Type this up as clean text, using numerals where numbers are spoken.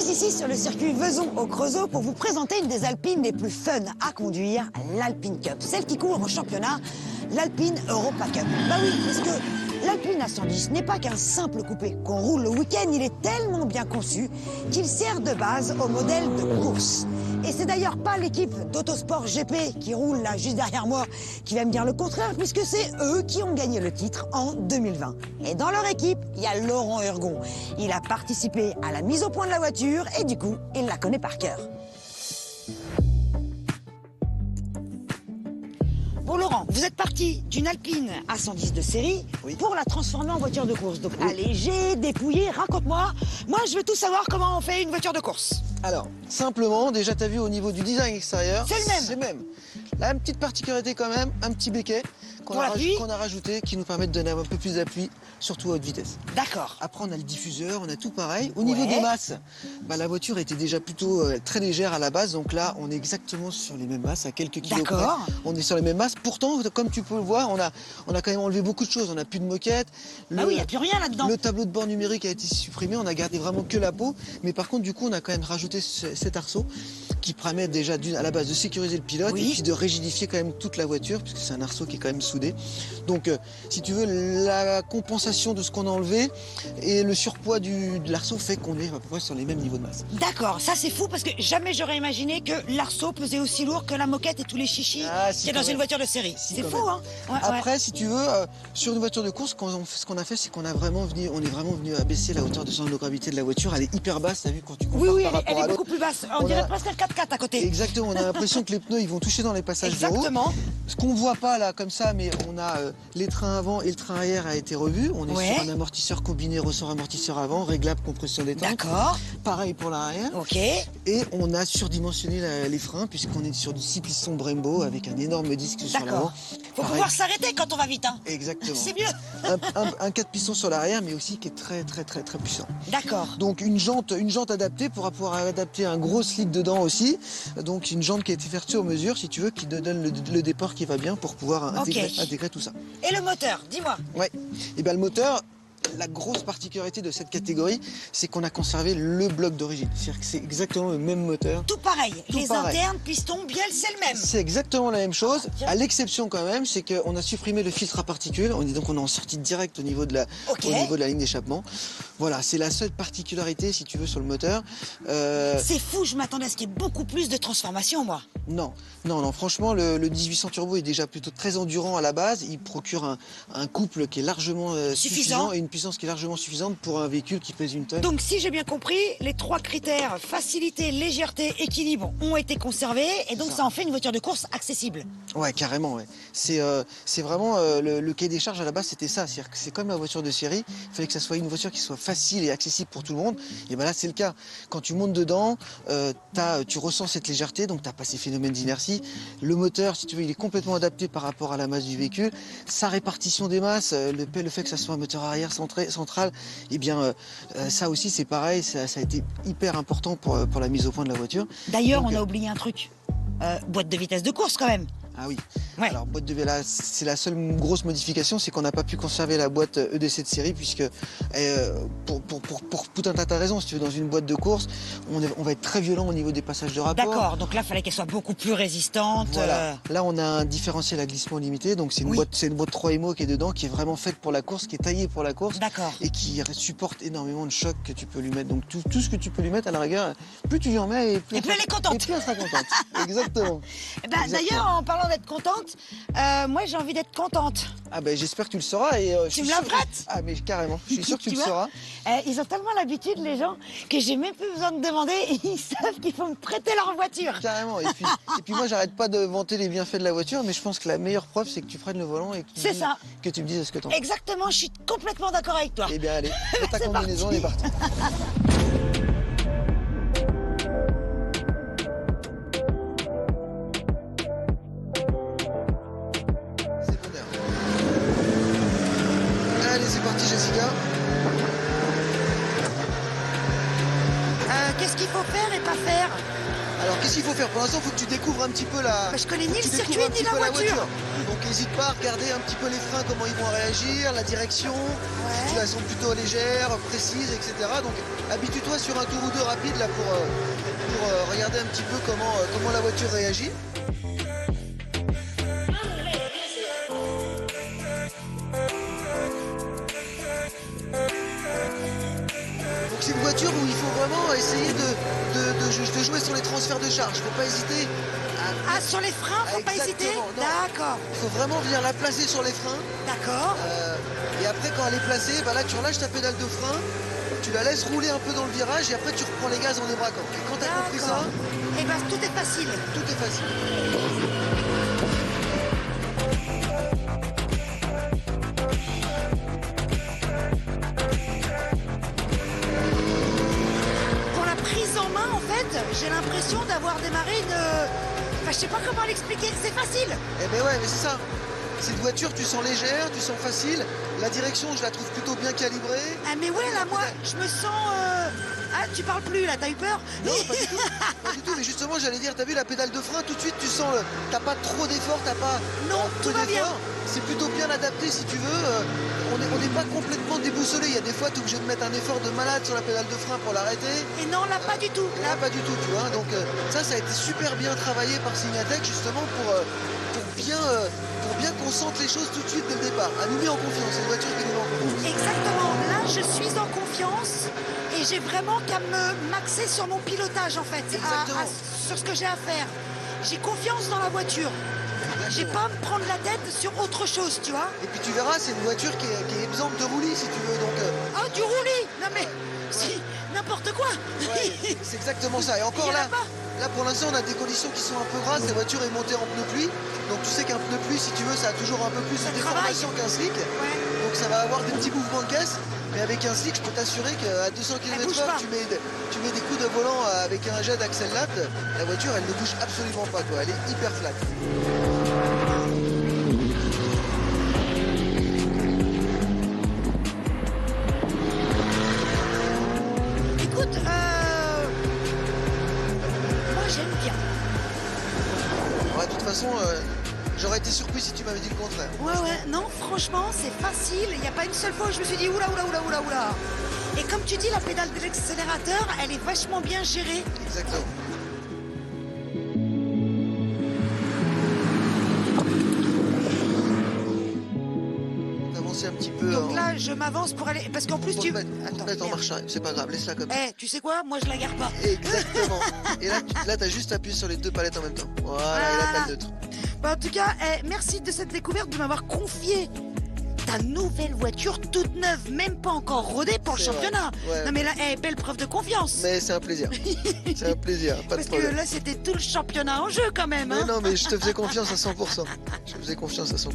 suis ici sur le circuit Vezon au Creusot pour vous présenter une des alpines les plus fun à conduire, l'Alpine Cup. Celle qui court au championnat, l'Alpine Europa Cup. Bah oui, parce que l'Alpine A110 n'est pas qu'un simple coupé qu'on roule le week-end, il est tellement bien conçu qu'il sert de base au modèle de course. Et c'est d'ailleurs pas l'équipe d'Autosport GP qui roule là juste derrière moi qui va me dire le contraire, puisque c'est eux qui ont gagné le titre en 2020. Et dans leur équipe, il y a Laurent Urgon. Il a participé à la mise au point de la voiture et du coup, il la connaît par cœur. Bon Laurent, vous êtes parti d'une Alpine A110 de série pour la transformer en voiture de course. Donc allégée, dépouillée, raconte-moi. Moi, je veux tout savoir comment on fait une voiture de course. Alors, simplement, déjà, tu as vu au niveau du design extérieur, c'est le même. C'est le même. Là, une petite particularité quand même, un petit béquet qu'on a rajouté qui nous permet de donner un peu plus d'appui, surtout à haute vitesse. D'accord. Après, on a le diffuseur, on a tout pareil. Au niveau des masses, la voiture était déjà plutôt très légère à la base. Donc là, on est exactement sur les mêmes masses, à quelques kilos près. On est sur les mêmes masses. Pourtant, comme tu peux le voir, on a quand même enlevé beaucoup de choses. On n'a plus de moquette. Oui, il n'y a plus rien là-dedans. Le tableau de bord numérique a été supprimé. On a gardé vraiment que la peau. Mais par contre, du coup, on a quand même rajouté cet arceau qui permet déjà à la base de sécuriser le pilote et puis de rigidifier quand même toute la voiture, puisque c'est un arceau qui est quand même soudé. Donc, si tu veux, la compensation de ce qu'on a enlevé et le surpoids de l'arceau fait qu'on est à peu près sur les mêmes niveaux de masse. D'accord, ça c'est fou parce que jamais j'aurais imaginé que l'arceau pesait aussi lourd que la moquette et tous les chichis qu'il y a dans une voiture de série. C'est fou, hein. Après, si tu veux, sur une voiture de course, ce qu'on a fait, c'est qu'on est vraiment venu abaisser la hauteur de centre de gravité de la voiture. Elle est hyper basse, t'as vu quand tu compares par rapport à l'autre. Elle est beaucoup plus basse. On dirait presque un 4x4 à côté. Exactement, on a l'impression que les pneus ils vont toucher dans les passages de roue. Ce qu'on voit pas là comme ça, mais on a les trains avant et le train arrière a été revu. On est sur un amortisseur combiné ressort amortisseur avant, réglable compression détente. D'accord. Pareil pour l'arrière. Ok. Et on a surdimensionné les freins puisqu'on est sur du 6 pistons Brembo avec un énorme disque sur l'avant. Faut pouvoir s'arrêter quand on va vite, hein. Exactement. C'est mieux. un 4 pistons sur l'arrière, mais aussi qui est très puissant. D'accord. Donc une jante adaptée pour pouvoir adapter un gros slip dedans aussi. Donc une jante qui a été faite sur mesure, si tu veux, qui te donne le départ qui va bien pour pouvoir intégrer tout ça. Et le moteur, dis-moi. Ouais. Et bien le moteur, la grosse particularité de cette catégorie, c'est qu'on a conservé le bloc d'origine. C'est-à-dire que c'est exactement le même moteur. Tout pareil. Internes, pistons, bielles, c'est le même. C'est exactement la même chose. À l'exception quand même, c'est qu'on a supprimé le filtre à particules. Donc on est en sortie directe au niveau de la ligne d'échappement. Voilà, c'est la seule particularité, si tu veux, sur le moteur. C'est fou, je m'attendais à ce qu'il y ait beaucoup plus de transformation, moi. Non, franchement, le 1800 turbo est déjà plutôt très endurant à la base. Il procure un couple qui est largement suffisant et une puissance qui est largement suffisante pour un véhicule qui pèse une tonne. Donc si j'ai bien compris, les trois critères, facilité, légèreté, équilibre, ont été conservés et donc ça en fait une voiture de course accessible. Ouais, carrément, ouais. C'est vraiment le cahier des charges à la base, c'était ça. C'est-à-dire que c'est comme la voiture de série, il fallait que ça soit une voiture qui soit facile et accessible pour tout le monde. Et ben là, c'est le cas. Quand tu montes dedans, tu ressens cette légèreté, donc tu n'as pas ces phénomènes d'inertie. Le moteur, si tu veux, il est complètement adapté par rapport à la masse du véhicule. Sa répartition des masses, le fait que ça soit un moteur arrière central, eh bien, ça aussi, c'est pareil, ça a été hyper important pour la mise au point de la voiture. D'ailleurs, on a oublié un truc. Boîte de vitesse de course, quand même. Ah oui. Ouais. Alors, boîte de vélo, c'est la seule grosse modification, c'est qu'on n'a pas pu conserver la boîte EDC de série, puisque pour tout un tas de raisons, si tu veux, dans une boîte de course, on va être très violent au niveau des passages de rapport. D'accord, donc là, il fallait qu'elle soit beaucoup plus résistante. Voilà. Là, on a un différentiel à glissement limité, donc c'est une boîte 3 MO qui est dedans, qui est vraiment faite pour la course, qui est taillée pour la course. D'accord. Et qui supporte énormément de chocs que tu peux lui mettre. Donc tout ce que tu peux lui mettre, à la rigueur, plus tu lui en mets, et plus elle est contente. Et plus elle sera contente. Exactement. D'ailleurs, en parlant d'être contente, moi j'ai envie d'être contente. Ah ben j'espère que tu le sauras. Et, tu me la prêtes? Ah mais carrément, je suis sûr que tu le sauras. Ils ont tellement l'habitude, les gens, que j'ai même plus besoin de demander et ils savent qu'il faut me prêter leur voiture. Carrément. Et puis moi j'arrête pas de vanter les bienfaits de la voiture, mais je pense que la meilleure preuve c'est que tu prennes le volant et que tu me dises ce que t'en penses. Exactement, je suis complètement d'accord avec toi. Eh bien allez, fais ta combinaison, on est parti. Allez, c'est parti, Jessica. Qu'est-ce qu'il faut faire et pas faire? Alors, qu'est-ce qu'il faut faire? Pour l'instant, il faut que tu découvres un petit peu la... Bah, je connais ni le tu circuit découvres un ni petit la peu voiture. Donc n'hésite pas à regarder un petit peu les freins, comment ils vont réagir, la direction, si elles sont plutôt légères, précises, etc. Donc habitue-toi sur un tour ou deux rapide là pour regarder un petit peu comment la voiture réagit. Donc c'est une voiture où il faut vraiment essayer de jouer sur les transferts de charge. Faut pas hésiter Ah, sur les freins, faut pas hésiter? Exactement, non. D'accord, Il faut vraiment venir la placer sur les freins. d'accord. Et après, quand elle est placée, bah là, tu relâches ta pédale de frein, tu la laisses rouler un peu dans le virage et après, tu reprends les gaz en débraquant. Et quand tu as compris ça, Et ben tout est facile. tout est facile. Pour la prise en main, en fait, j'ai l'impression d'avoir démarré une... Enfin, je sais pas comment l'expliquer, c'est facile. Eh ben ouais, mais c'est ça. Cette voiture, tu sens légère, tu sens facile. La direction, je la trouve plutôt bien calibrée. Ah mais ouais, là, moi, je me sens... Ah, tu parles plus, là, t'as eu peur? Non, pas du tout. Pas du tout, mais justement, j'allais dire, t'as vu la pédale de frein, tout de suite, tu sens, t'as pas trop d'effort, t'as pas Non, peu tout va bien. d'effort. C'est plutôt bien adapté, si tu veux. On n'est pas complètement déboussolé. Il y a des fois, tu es obligé de mettre un effort de malade sur la pédale de frein pour l'arrêter. Et non, là, pas du tout. Là, pas du tout, tu vois. Donc ça a été super bien travaillé par Signatech, justement, pour bien qu'on sente les choses tout de suite dès le départ. Elle nous met en confiance, c'est une voiture qui nous met en confiance. Exactement, là je suis en confiance et j'ai vraiment qu'à m'axer sur mon pilotage en fait, Exactement. sur ce que j'ai à faire. J'ai confiance dans la voiture, j'ai pas à me prendre la tête sur autre chose, tu vois. Et puis tu verras, c'est une voiture qui est exempte de roulis, si tu veux. Donc, Ah, du roulis. Non mais, si, n'importe quoi. ouais, c'est exactement ça. Et encore Il y en a là, pas. là pour l'instant, on a des conditions qui sont un peu grasses. La voiture est montée en pneu pluie. Donc tu sais qu'un pneu pluie, si tu veux, ça a toujours un peu plus Ça de déformation qu'un slick. Ouais. Donc ça va avoir des petits mouvements de caisse. Mais avec un slick, je peux t'assurer qu'à 200 bouge km/h, pas. tu mets des coups de volant avec un jet d'axel lat. La voiture, elle ne bouge absolument pas, quoi. Elle est hyper flat. Écoute, moi j'aime bien. Ouais, de toute façon, j'aurais été surpris si tu m'avais dit le contraire. Ouais, non, franchement, c'est facile. Il n'y a pas une seule fois où je me suis dit oula. Et comme tu dis, la pédale de l'accélérateur, elle est vachement bien gérée. Exactement. Avancer un petit peu. Donc là, je m'avance pour aller... Parce qu'en plus, tu... Attends, mettre en merde. marche arrière, c'est pas grave, laisse-la comme ça. Eh, tu sais quoi? Moi, je la garde pas. Exactement. Et là, t'as juste appuyé sur les deux palettes en même temps. Voilà, et là, t'as le neutre. Bah, en tout cas, merci de cette découverte, de m'avoir confié ta nouvelle voiture toute neuve, même pas encore rodée pour le C'est vrai, championnat. ouais. Non mais là, belle preuve de confiance. Mais c'est un plaisir. C'est un plaisir, pas de Parce que problème. là, c'était tout le championnat en jeu quand même. Mais Hein. non, mais je te faisais confiance à 100%. Je te faisais confiance à 100%.